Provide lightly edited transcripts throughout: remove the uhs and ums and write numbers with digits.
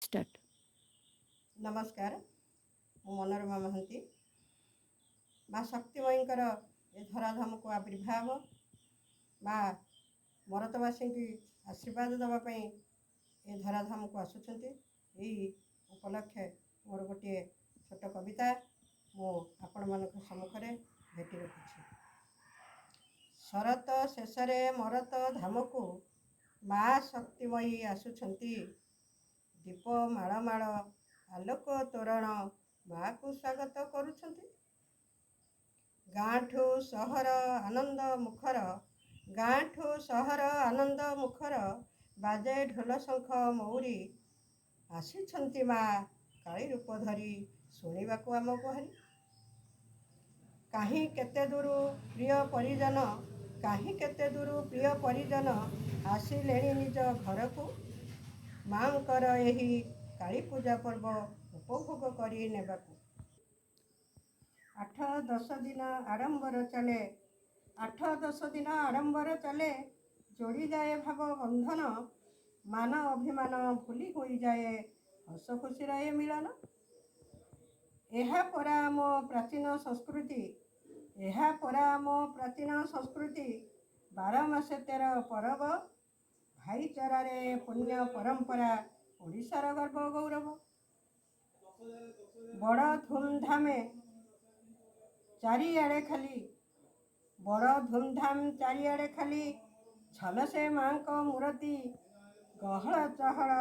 Start. नमस्कार, मु मनोरमा महंती। माँ शक्तिमयींकर ए धराधाम को आविर्भाव माँ मरतवासी की आशीर्वाद देवाई ए धराधाम को आसुँच। उपलक्षे मोर गोटे छोट कविता मु आपण मान सम्मुखें भेटी रखुछि। शरत शेषे मरत धाम को माँ शक्तिमयी आसुछंती। दीप माळ माळ आलोक तोरण माँ को स्वागत करुछंती। गाँठू सहर आनंद मुखर, गाँठू सहर आनंद मुखर बाजे ढोल शंख मौरी। आसीछंती माँ काली रूप धरी शुणिबाकू आम गुहारी। कहीं केते दूर प्रिय परिजन, कहीं केते दूर प्रिय परिजन आसिलेणी निज घर को। माँकर एही काली पूजा पर्व उपभोग करी नेबाकू। 8-10 दिन आडंबर चले, 8-10 दिन आडंबर चले जोड़ी जाए भाव बंधन। मान अभिमान भूली होई जाए हस खुशी रहे मिलन। एहा परा आम प्राचीन संस्कृति, एहा परा आम प्राचीन संस्कृति। 12 मासे 13 परब, भाईचारा रे पुण्य परंपरा ओडिशार गर्व गौरव। बड़ धूमधामे चारिआडे खाली, बड़ धूमधाम चारिआडे खाली छलसे माँ को मूर्ति। गहଳ चहଳ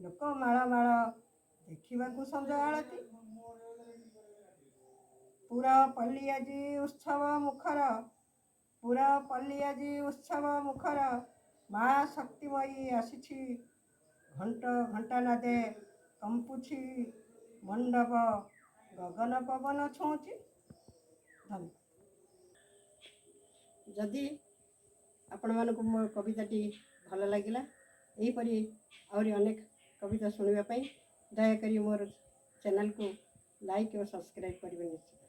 लोक माଳ माଳ देखिबाकू संज आळती। पूरा पल्ली आजी उत्सव मुखर, पूरा पल्ली आजी उत्सव मुखर। माँ शक्तिमयी आसिछि घंट घंटा नादे कंपुछि मंडप गगन पवन छुँची। धन्यवाद। जदि आपण मानक मो कविताटी भल लगिला एहीपरि आहरी अनेक कविता शुणा दयाकोर मोर चैनल को लाइक और सब्सक्राइब करेंगे निश्चित।